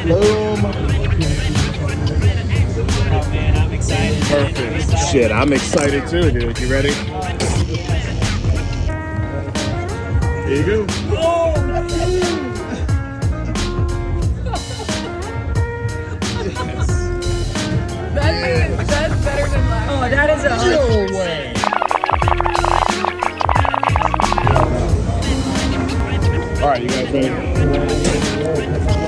Boom. Oh man, I'm excited. Perfect. Shit, I'm excited too, dude. You ready? Here you go. That's better than last. Oh, that is a No way. All right, you guys ready?